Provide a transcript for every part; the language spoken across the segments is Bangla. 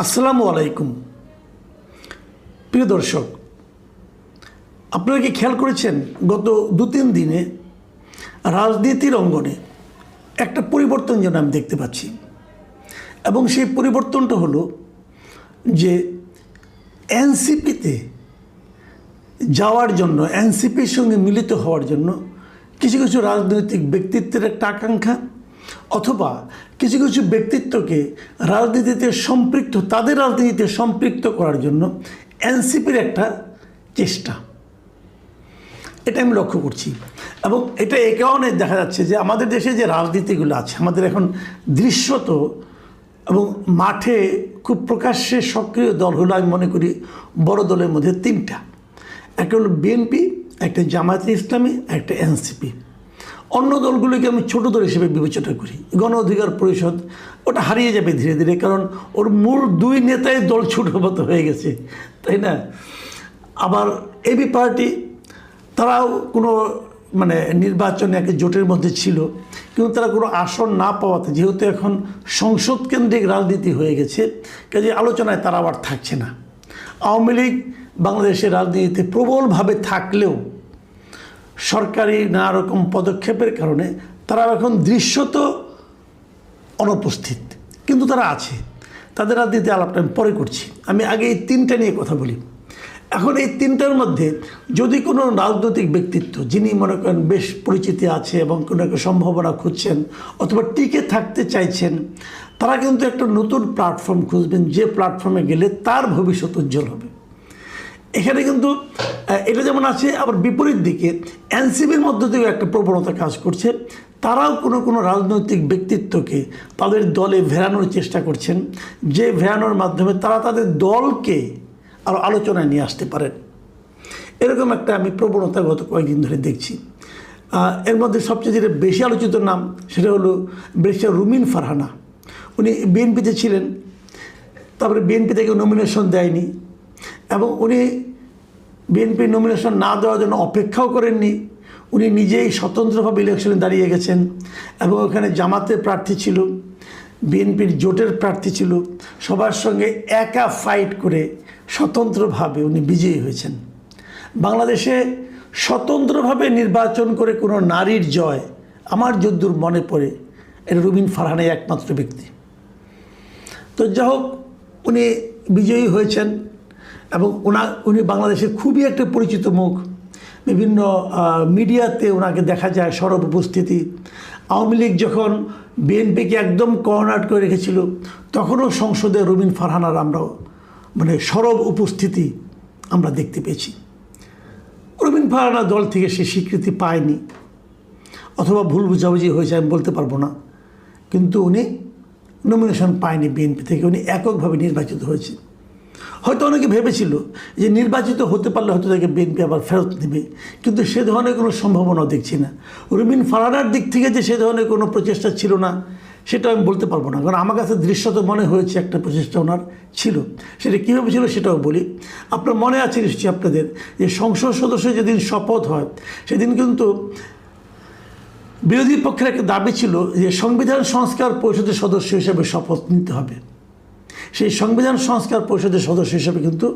আসসালামু আলাইকুম প্রিয় দর্শক, আপনারা কি খেয়াল করেছেন গত 2-3 দিনে রাজনীতির অঙ্গনে একটা পরিবর্তন যেন আমি দেখতে পাচ্ছি। এবং সেই পরিবর্তনটা হলো যে এনসিপিতে যাওয়ার জন্য, এনসিপির সঙ্গে মিলিত হওয়ার জন্য কিছু কিছু রাজনৈতিক ব্যক্তিত্বের একটা আকাঙ্ক্ষা, অথবা কিছু কিছু ব্যক্তিত্বকে রাজনীতিতে সম্পৃক্ত, তাদের রাজনীতিতে সম্পৃক্ত করার জন্য এনসিপির একটা চেষ্টা, এটা আমি লক্ষ্য করছি। এবং এটা এ কারণে দেখা যাচ্ছে যে আমাদের দেশে যে রাজনীতিগুলো আছে, আমাদের এখন দৃশ্যত এবং মাঠে খুব প্রকাশ্যে সক্রিয় দল হলো, আমি মনে করি বড় দলের মধ্যে 3টা। একটা হলো বিএনপি, একটা জামায়াতে ইসলামী, একটা এনসিপি। অন্য দলগুলোকে আমি ছোট দল হিসেবে বিবেচনা করি। গণ অধিকার পরিষদ ওটা হারিয়ে যাবে ধীরে ধীরে, কারণ ওর মূল 2 নেতাই দল ছোটোমতো হয়ে গেছে, তাই না? আবার এবি পার্টি, তারাও কোনো নির্বাচনে একটা জোটের মধ্যে ছিল, কিন্তু তারা কোনো আসন না পাওয়াতে, যেহেতু এখন সংসদ কেন্দ্রিক রাজনীতি হয়ে গেছে, কাজে আলোচনায় তারা আবার থাকছে না। আওয়ামী লীগ বাংলাদেশের রাজনীতিতে প্রবলভাবে থাকলেও সরকারি নানা রকম পদক্ষেপের কারণে তারা এখন দৃশ্যত অনুপস্থিত, কিন্তু তারা আছে। তাদের রাজনীতি আলাপটা আমি পরে করছি, আমি আগে এই 3টা নিয়ে কথা বলি। এখন এই 3টার মধ্যে যদি কোনো রাজনৈতিক ব্যক্তিত্ব, যিনি মনে করেন বেশ পরিচিতি আছে এবং কোনো একটা সম্ভাবনা খুঁজছেন অথবা টিকে থাকতে চাইছেন, তারা কিন্তু একটা নতুন প্ল্যাটফর্ম খুঁজবেন, যে প্ল্যাটফর্মে গেলে তার ভবিষ্যৎ উজ্জ্বল হবে। এখানে কিন্তু এটা যেমন আছে, আবার বিপরীত দিকে এনসিপির মধ্য থেকেও একটা প্রবণতা কাজ করছে। তারাও কোনো কোনো রাজনৈতিক ব্যক্তিত্বকে তাদের দলে ভেড়ানোর চেষ্টা করছেন, যে ভেড়ানোর মাধ্যমে তারা তাদের দলকে আরও আলোচনায় নিয়ে আসতে পারেন। এরকম একটা আমি প্রবণতা গত কয়েকদিন ধরে দেখছি। এর মধ্যে সবচেয়ে যেটা বেশি আলোচিত নাম, সেটা হলো ব্যারিস্টার রুমিন ফারহানা। উনি বিএনপিতে ছিলেন, তারপরে বিএনপি থেকে নমিনেশন দেয়নি, এবং উনি বিএনপি নমিনেশন না দেওয়ার জন্য অপেক্ষাও করেননি। উনি নিজেই স্বতন্ত্রভাবে ইলেকশনে দাঁড়িয়ে গেছেন, এবং ওখানে জামাতের প্রার্থী ছিল, বিএনপির জোটের প্রার্থী ছিল, সবার সঙ্গে একা ফাইট করে স্বতন্ত্রভাবে উনি বিজয়ী হয়েছেন। বাংলাদেশে স্বতন্ত্রভাবে নির্বাচন করে কোনো নারীর জয় আমার যদ্দূর মনে পড়ে, এটা রুমিন ফারহানাই একমাত্র ব্যক্তি। তো যাই হোক, উনি বিজয়ী হয়েছেন, এবং উনি বাংলাদেশের খুবই একটা পরিচিত মুখ। বিভিন্ন মিডিয়াতে ওনাকে দেখা যায় সরব উপস্থিতি। আওয়ামী লীগ যখন বিএনপিকে একদম কর্নার করে রেখেছিল, তখনও সংসদে রুমিন ফারহানার আমরাও সরব উপস্থিতি আমরা দেখতে পেয়েছি। রুমিন ফারহানা দল থেকে সে স্বীকৃতি পায়নি, অথবা ভুল বুঝাবুঝি হয়েছে, আমি বলতে পারবো না, কিন্তু উনি নমিনেশন পায়নি বিএনপি থেকে, উনি এককভাবে নির্বাচিত হয়েছে। হয়তো অনেকে ভেবেছিল যে নির্বাচিত হতে পারলে হয়তো তাকে বিএনপি আবার ফেরত দেবে, কিন্তু সে ধরনের কোনো সম্ভাবনাও দেখছি না। রুমিন ফারহানার দিক থেকে যে সে ধরনের কোনো প্রচেষ্টা ছিল না, সেটা আমি বলতে পারবো না, কারণ আমার কাছে দৃশ্যত মনে হয়েছে একটা প্রচেষ্টা ওনার ছিল। সেটা কীভাবে ছিল সেটাও বলি। আপনার মনে আছে নিশ্চয়ই আপনাদের, যে সংসদ সদস্য যেদিন শপথ হয়, সেদিন কিন্তু বিরোধী পক্ষের একটা দাবি ছিল যে সংবিধান সংস্কার পরিষদের সদস্য হিসেবে শপথ নিতে হবে। সেই সংবিধান সংস্কার পরিষদের সদস্য হিসেবে কিন্তু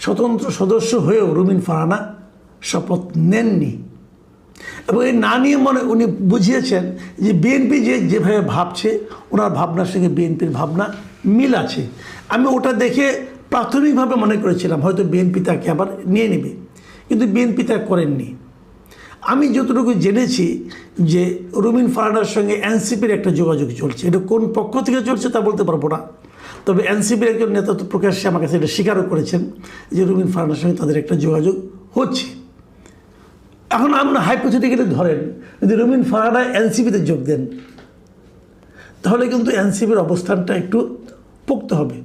স্বতন্ত্র সদস্য হয়েও রুমিন ফারহানা শপথ নেননি, এবং এই না নিয়ে উনি বুঝিয়েছেন যে বিএনপি যেভাবে ভাবছে, ওনার ভাবনার সঙ্গে বিএনপির ভাবনা মিল আছে। আমি ওটা দেখে প্রাথমিকভাবে মনে করেছিলাম হয়তো বিএনপি তাকে আবার নিয়ে নেবে, কিন্তু বিএনপি তা করেননি। আমি যতটুকু জেনেছি যে রুমিন ফারহানার সঙ্গে এনসিপির একটা যোগাযোগ চলছে, এটা কোন পক্ষ থেকে চলছে তা বলতে পারবো না, তবে এনসিপির একজন নেতা তো প্রকাশ্যে আমার কাছে এটা স্বীকারও করেছেন যে রুমিন ফারহানার সঙ্গে তাদের একটা যোগাযোগ হচ্ছে। এখন আমরা হাইপোথেটিক্যালি ধরেন যদি রুমিন ফারহানা এনসিপিতে যোগ দেন, তাহলে কিন্তু এনসিপির অবস্থানটা একটু পোক্ত হবে।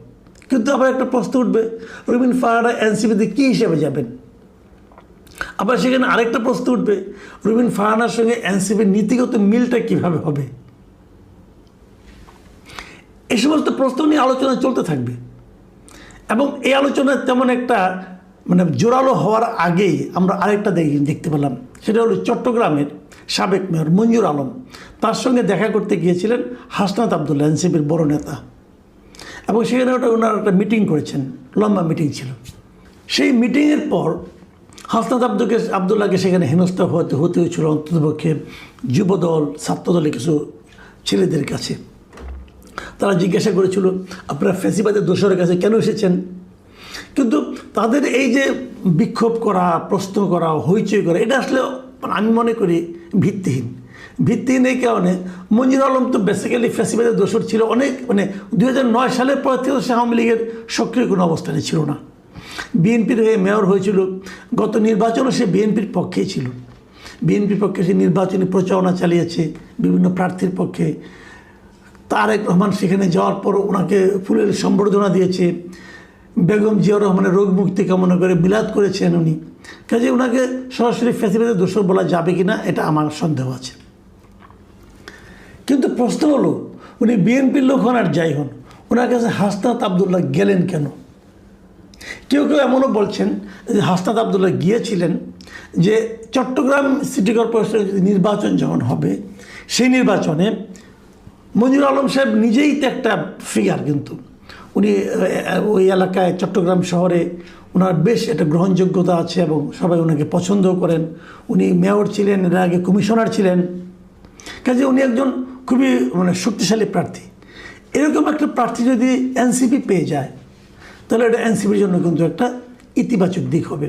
কিন্তু আবার একটা প্রশ্ন উঠবে, রুমিন ফারহানা এনসিপিতে কী হিসেবে যাবেন? আবার সেখানে আরেকটা প্রশ্ন উঠবে, রুমিন ফারহানার সঙ্গে এনসিপির নীতিগত মিলটা কীভাবে হবে? এই সমস্ত প্রশ্ন নিয়ে আলোচনা চলতে থাকবে, এবং এই আলোচনায় তেমন একটা জোরালো হওয়ার আগেই আমরা আরেকটা দেখতে পেলাম, সেটা হলো চট্টগ্রামের সাবেক মেয়র মঞ্জুর আলম, তার সঙ্গে দেখা করতে গিয়েছিলেন হাসনাত আবদুল্লাহ, এনসিপির বড় নেতা। এবং সেখানে ওনারা একটা মিটিং করেছেন, লম্বা মিটিং ছিল। সেই মিটিংয়ের পর হাসনাত আবদুল্লাহকে সেখানে হেনস্থা হতে হয়েছিল অন্ততপক্ষে যুবদল, ছাত্রদলের কিছু ছেলেদের কাছে। তারা জিজ্ঞাসা করেছিল, আপনারা ফ্যাসিবাদের দোসরের কাছে কেন এসেছেন? কিন্তু তাদের এই যে বিক্ষোভ করা, প্রশ্ন করা, হইচই করা, এটা আসলে আমি মনে করি ভিত্তিহীন এই কারণে মঞ্জুর আলম তো বেসিক্যালি ফ্যাসিবাদের দোসর ছিল অনেক, 2009 সালের পর থেকে সে আওয়ামী লীগের সক্রিয় কোনো অবস্থানে ছিল না। বিএনপির হয়ে মেয়র হয়েছিল, গত নির্বাচনও সে বিএনপির পক্ষেই ছিল। বিএনপির পক্ষে সে নির্বাচনী প্রচারণা চালিয়েছে বিভিন্ন প্রার্থীর পক্ষে। তারেক রহমান সেখানে যাওয়ার পর ওনাকে ফুলের সম্বর্ধনা দিয়েছে, বেগম জিয়াউর রহমানের রোগ মুক্তি কামনা করে মিলাদ করেছেন উনি। কাজে ওনাকে সরাসরি ফ্যাসিবাদের দোষর বলা যাবে কি না এটা আমার সন্দেহ আছে। কিন্তু প্রশ্ন হলো, উনি বিএনপির লোক হন আর যাই হন, ওনার কাছে হাসনাত আবদুল্লাহ গেলেন কেন? কেউ কেউ এমনও বলছেন যে হাসনাত আবদুল্লাহ গিয়েছিলেন যে চট্টগ্রাম সিটি কর্পোরেশনের যদি নির্বাচন যখন হবে, সেই নির্বাচনে মঞ্জুর আলম সাহেব নিজেই তো একটা ফিগার, কিন্তু উনি ওই এলাকায় চট্টগ্রাম শহরে ওনার বেশ একটা গ্রহণযোগ্যতা আছে এবং সবাই ওনাকে পছন্দও করেন। উনি মেয়র ছিলেন, এর আগে কমিশনার ছিলেন। কাজে উনি একজন খুবই শক্তিশালী প্রার্থী। এরকম একটা প্রার্থী যদি এনসিপি পেয়ে যায়, তাহলে এটা এনসিপির জন্য কিন্তু একটা ইতিবাচক দিক হবে।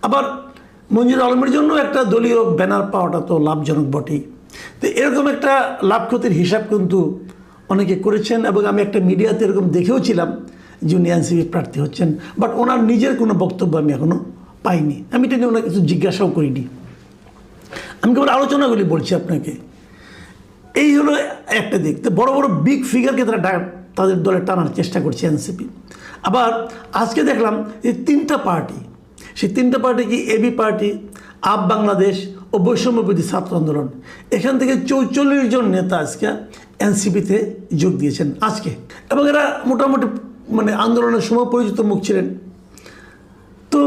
আবার মঞ্জুর আলমের জন্য একটা দলীয় ব্যানার পাওয়াটা তো লাভজনক বটেই। তো এরকম একটা লাভ ক্ষতির হিসাব কিন্তু অনেকে করেছেন এবং আমি একটা মিডিয়াতে এরকম দেখেও ছিলাম যে উনি এনসিপি প্রার্থী হচ্ছেন, বাট ওনার নিজের কোনো বক্তব্য আমি এখনও পাইনি। আমি এটা নিয়ে ওনার কিছু জিজ্ঞাসাও করিনি। আমি কেবল আলোচনাগুলি বলছি আপনাকে। এই হলো একটা দিক। তো বড় বড় বিগ ফিগারকে তাদের দলে টানার চেষ্টা করছে এনসিপি। আবার আজকে দেখলাম যে 3টা পার্টি, সেই 3টা পার্টি কি এবি পার্টি, আপ বাংলাদেশ ও বৈষম্যবিরোধী ছাত্র আন্দোলন, এখান থেকে 44 জন নেতা আজকে এনসিপিতে যোগ দিয়েছেন আজকে। এবং এরা মোটামুটি আন্দোলনের সময় পরিচিত মুখ ছিলেন। তো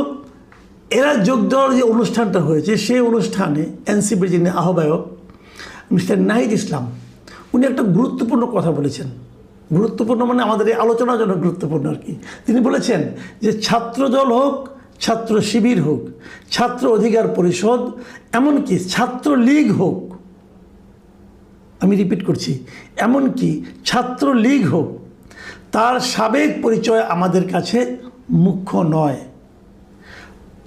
এরা যোগ দেওয়ার যে অনুষ্ঠানটা হয়েছে, সেই অনুষ্ঠানে এনসিপির যিনি আহ্বায়ক মিস্টার নাহিদ ইসলাম, উনি একটা গুরুত্বপূর্ণ কথা বলেছেন। গুরুত্বপূর্ণ আমাদের এই আলোচনার জন্য গুরুত্বপূর্ণ আর কি। তিনি বলেছেন যে ছাত্রদল হোক, ছাত্র শিবির হোক, ছাত্র অধিকার পরিষদ, এমনকি ছাত্রলীগ হোক, আমি রিপিট করছি, এমনকি ছাত্রলীগ হোক, তার সাবেক পরিচয় আমাদের কাছে মুখ্য নয়।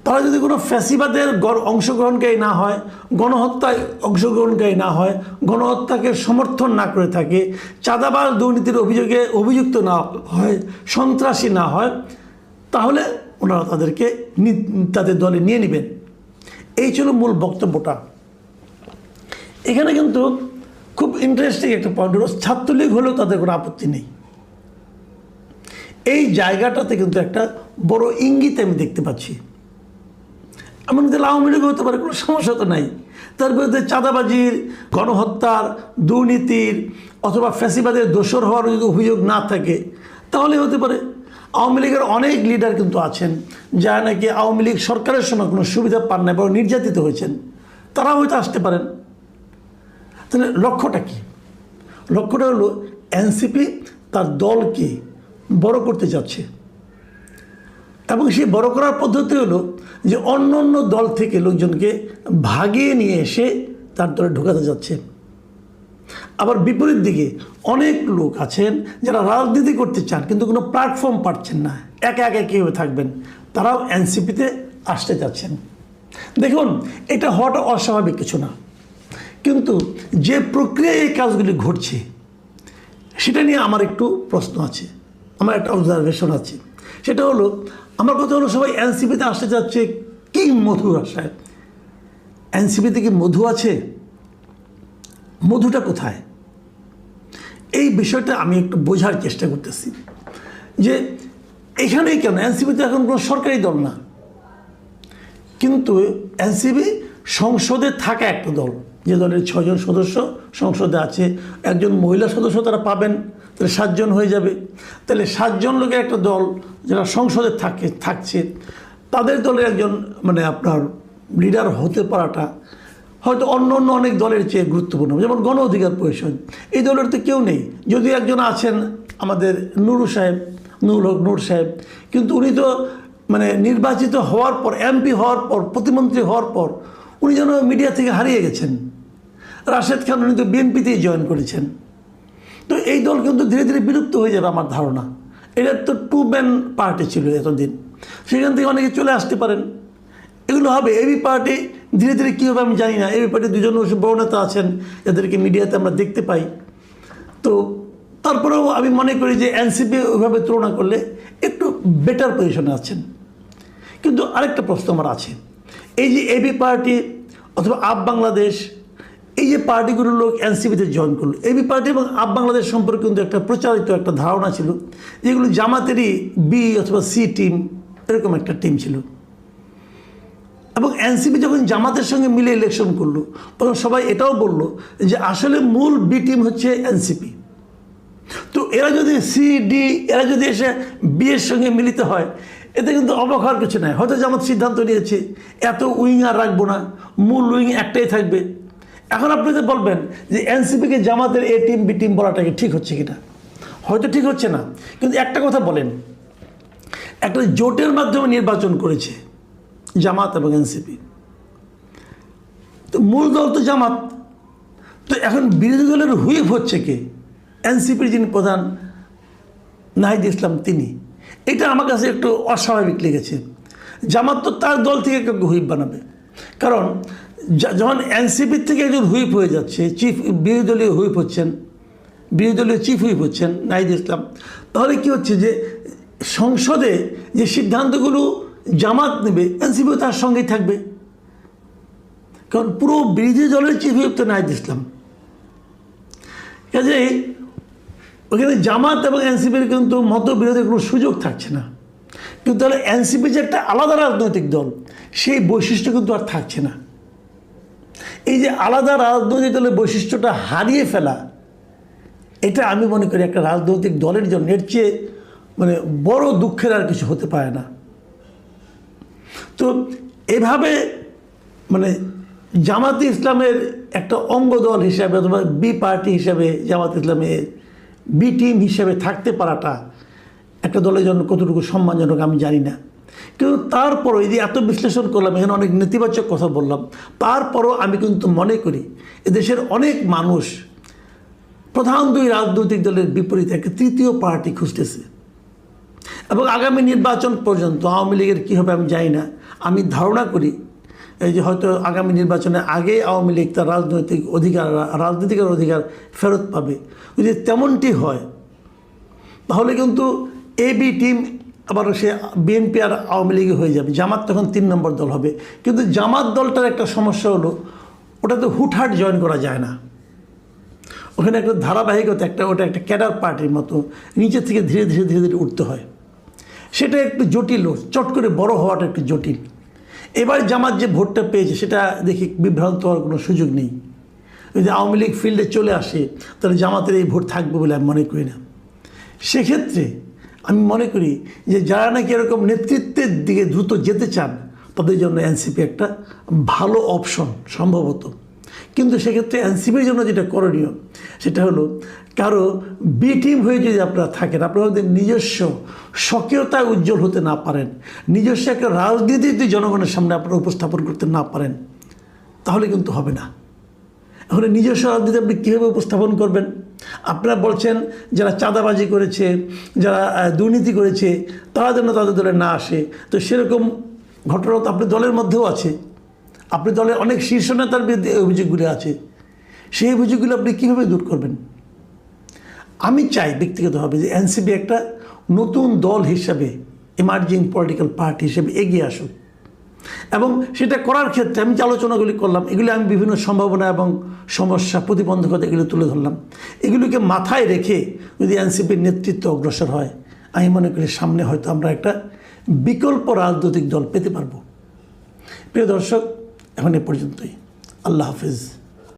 তারা যদি কোনো ফ্যাসিবাদের অংশগ্রহণকারী না হয়, গণহত্যায় অংশগ্রহণকারী না হয়, গণহত্যাকে সমর্থন না করে থাকে, চাঁদাবাজ দুর্নীতির অভিযোগে অভিযুক্ত না হয়, সন্ত্রাসী না হয়, তাহলে ওনারা তাদেরকে তাদের দলে নিয়ে নেবেন। এই ছিল মূল বক্তব্যটা। এখানে কিন্তু খুব ইন্টারেস্টিং একটা পয়েন্ট হলো, ছাত্রলীগ হলেও তাদের কোনো আপত্তি নেই। এই জায়গাটাতে কিন্তু একটা বড় ইঙ্গিত আমি দেখতে পাচ্ছি। এমন তাহলে আওয়ামী লীগ হতে পারে, কোনো সমস্যা তো নাই। তার বিরুদ্ধে চাঁদাবাজির, গণহত্যার, দুর্নীতির অথবা ফ্যাসিবাদের দোষর হওয়ার যদি অভিযোগ না থাকে, তাহলে হতে পারে। আওয়ামী লীগের অনেক লিডার কিন্তু আছেন যারা নাকি আওয়ামী লীগ সরকারের সময় কোনো সুবিধা পান না, বরং নির্যাতিত হয়েছেন, তারা হয়তো আসতে পারেন। তাহলে লক্ষ্যটা কি? লক্ষ্যটা হলো এনসিপি তার দলকে বড় করতে যাচ্ছে, এবং সেই বড় করার পদ্ধতি হলো যে অন্য অন্য দল থেকে লোকজনকে ভাগিয়ে নিয়ে এসে তার দলে ঢোকাতে যাচ্ছে। আবার বিপরীত দিকে অনেক লোক আছেন যারা রাজনীতি করতে চান কিন্তু কোনো প্ল্যাটফর্ম পাচ্ছেন না, একা একা কীভাবে থাকবেন, তারাও এনসিপিতে আসতে যাচ্ছেন। দেখুন, এটা হওয়াটা অস্বাভাবিক কিছু না, কিন্তু যে প্রক্রিয়ায় এই কাজগুলি ঘটছে সেটা নিয়ে আমার একটু প্রশ্ন আছে, আমার একটা অবজারভেশন আছে। সেটা হলো, আমার কথা হলো সবাই এনসিপিতে আসতে যাচ্ছে কি মধুর আশায়। এনসিপিতে কি মধু আছে? মধুটা কোথায়? এই বিষয়টা আমি একটু বোঝার চেষ্টা করতেছি যে এখানেই কেন এনসিপিতে এখন কোনো সরকারি দল না, কিন্তু এনসিপি সংসদে থাকা একটা দল, যে দলের 6 জন সদস্য সংসদে আছে, একজন মহিলা সদস্য তারা পাবেন, তাহলে 7 জন হয়ে যাবে। তাহলে 7 জন লোকের একটা দল যারা সংসদে থাকছে, তাদের দলের একজন আপনার লিডার হতে পারাটা হয়তো অন্য অন্য অনেক দলের চেয়ে গুরুত্বপূর্ণ। যেমন গণ অধিকার পরিষদ, এই দলের তো কেউ নেই, যদিও একজন আছেন আমাদের নুরুল হক নূর সাহেব, কিন্তু উনি তো মানে নির্বাচিত হওয়ার পর, এমপি হওয়ার পর, প্রতিমন্ত্রী হওয়ার পর উনি যেন মিডিয়া থেকে হারিয়ে গেছেন। রাশেদ খান উনি তো বিএনপিতেই জয়েন করেছেন। তো এই দল কিন্তু ধীরে ধীরে বিলুপ্ত হয়ে যাবে আমার ধারণা। এটা তো টু ম্যান পার্টি ছিল এতদিন, সেখান থেকে অনেকে চলে আসতে পারেন, এগুলো হবে। এবি পার্টি ধীরে ধীরে কী হবে আমি জানি না। এবি পার্টি দুজন বড় নেতা আছেন যাদেরকে মিডিয়াতে আমরা দেখতে পাই। তো তারপরেও আমি মনে করি যে এনসিপি ওইভাবে তুলনা করলে একটু বেটার পজিশনে আছেন। কিন্তু আরেকটা প্রশ্ন আমার আছে, এই যে এবি পার্টি অথবা আপ বাংলাদেশ, এই যে পার্টিগুলোর লোক এনসিপিতে জয়েন করলো, এবি পার্টি এবং আপ বাংলাদেশ সম্পর্কে কিন্তু একটা প্রচারিত একটা ধারণা ছিল যেগুলো জামাতেরই বি অথবা সি টিম, এরকম একটা টিম ছিল। এবং এনসিপি যখন জামাতের সঙ্গে মিলে ইলেকশন করলো তখন সবাই এটাও বলল যে আসলে মূল বি টিম হচ্ছে এনসিপি। তো এরা যদি সি ডি, এরা যদি এসে বি এর সঙ্গে মিলিত হয়, এতে কিন্তু অবাক হওয়ার কিছু নাই। হয়তো জামাত সিদ্ধান্ত নিয়েছে এত উইং আর রাখবো না, মূল উইং একটাই থাকবে। এখন আপনি তো বলবেন যে এনসিপিকে জামাতের এ টিম বি টিম বলাটাকে ঠিক হচ্ছে কিনা, হয়তো ঠিক হচ্ছে না। কিন্তু একটা কথা বলেন, একটা জোটের মাধ্যমে নির্বাচন করেছে জামাত এবং এনসিপি, তো মূল দল তো জামাত। তো এখন বিরোধী দলের হুইপ হচ্ছে কে? এনসিপির যিনি প্রধান নাহিদ ইসলাম তিনি। এটা আমার কাছে একটু অস্বাভাবিক লেগেছে। জামাত তো তার দল থেকে কাউকে হুইপ বানাবে, কারণ যখন এনসিপির থেকে একজন হুইপ হয়ে যাচ্ছে, চিফ বিরোধী দলীয় হুইপ হচ্ছেন, বিরোধী দলীয় চিফ হুইপ হচ্ছেন নাহিদ ইসলাম, তাহলে কি হচ্ছে যে সংসদে যে সিদ্ধান্তগুলো জামাত নেবে এনসিপিও তার সঙ্গেই থাকবে, কারণ পুরো বিরোধী দলের চিফ হুইপ তো নাহিদ ইসলাম। কাজেই ওখানে জামাত এবং এনসিপির কিন্তু মতবিরোধের কোনো সুযোগ থাকছে না। কিন্তু তাহলে এনসিপি যে একটা আলাদা রাজনৈতিক দল, সেই বৈশিষ্ট্য কিন্তু আর থাকছে না। এই যে আলাদা রাজনৈতিক দলের বৈশিষ্ট্যটা হারিয়ে ফেলা, এটা আমি মনে করি একটা রাজনৈতিক দলের জন্য এর চেয়ে মানে বড় দুঃখের আর কিছু হতে পারে না। তো এভাবে মানে জামাতে ইসলামের একটা অঙ্গ দল হিসাবে অথবা বি পার্টি হিসাবে জামাত ইসলামের বি টিম হিসাবে থাকতে পারাটা একটা দলের জন্য কতটুকু সম্মানজনক আমি জানি না। কিন্তু তারপরও এই যে এত বিশ্লেষণ করলাম, এখানে অনেক নেতিবাচক কথা বললাম, তারপরও আমি কিন্তু মনে করি এদেশের অনেক মানুষ প্রধান দুই রাজনৈতিক দলের বিপরীতে একটা তৃতীয় পার্টি খুঁজতেছে। এবং আগামী নির্বাচন পর্যন্ত আওয়ামী লীগের কী হবে আমি জানি না। আমি ধারণা করি এই যে হয়তো আগামী নির্বাচনের আগে আওয়ামী লীগ তার রাজনৈতিক অধিকার ফেরত পাবে। যদি তেমনটি হয় তাহলে কিন্তু এবি টিম আবার সে বিএনপি আর আওয়ামী লীগে হয়ে যাবে, জামাত তখন 3 নম্বর দল হবে। কিন্তু জামাত দলটার একটা সমস্যা হলো ওটা তো হুটহাট জয়েন করা যায় না, ওখানে একটা ধারাবাহিকতা, ওটা একটা ক্যাডার পার্টির মতো নিচে থেকে ধীরে ধীরে ধীরে ধীরে উঠতে হয়। সেটা একটু জটিল, চট করে বড় হওয়াটা একটু জটিল। এবার জামাত যে ভোটটা পেয়েছে সেটা দেখি বিভ্রান্ত হওয়ার কোনো সুযোগ নেই। যদি আওয়ামী লীগ ফিল্ডে চলে আসে তাহলে জামাতের এই ভোট থাকবে বলে আমি মনে করি না। সেক্ষেত্রে আমি মনে করি যে যারা নাকি এরকম নেতৃত্বের দিকে দ্রুত যেতে চান তাদের জন্য এনসিপি একটা ভালো অপশন সম্ভবত। কিন্তু সেক্ষেত্রে এনসিপির জন্য যেটা করণীয় সেটা হলো কারো বি টিম হয়ে যদি আপনারা থাকেন, আপনারা যদি নিজস্ব স্বকীয়তায় উজ্জ্বল হতে না পারেন, নিজস্ব একটা রাজনীতি যদি জনগণের সামনে আপনারা উপস্থাপন করতে না পারেন তাহলে কিন্তু হবে না। এখন নিজস্ব রাজনীতি আপনি কীভাবে উপস্থাপন করবেন? আপনারা বলছেন যারা চাঁদাবাজি করেছে, যারা দুর্নীতি করেছে তারা যেন তাদের দলে না আসে। তো সেরকম ঘটনা তো আপনার দলের মধ্যেও আছে, আপনি দলের অনেক শীর্ষ নেতার বিরুদ্ধে অভিযোগগুলি আছে। সেই অভিযোগগুলো আপনি কীভাবে দূর করবেন? আমি চাই ব্যক্তিগতভাবে যে এনসিপি একটা নতুন দল হিসাবে, এমার্জিং পলিটিক্যাল পার্টি হিসেবে এগিয়ে আসুক। এবং সেটা করার ক্ষেত্রে আমি যে আলোচনাগুলি করলাম এগুলি আমি বিভিন্ন সম্ভাবনা এবং সমস্যা, প্রতিবন্ধকতা এগুলো তুলে ধরলাম। এগুলিকে মাথায় রেখে যদি এনসিপির নেতৃত্ব অগ্রসর হয় আমি মনে করি সামনে হয়তো আমরা একটা বিকল্প রাজনৈতিক দল পেতে পারবো। প্রিয় দর্শক, এখন এ পর্যন্তই। আল্লাহ হাফিজ।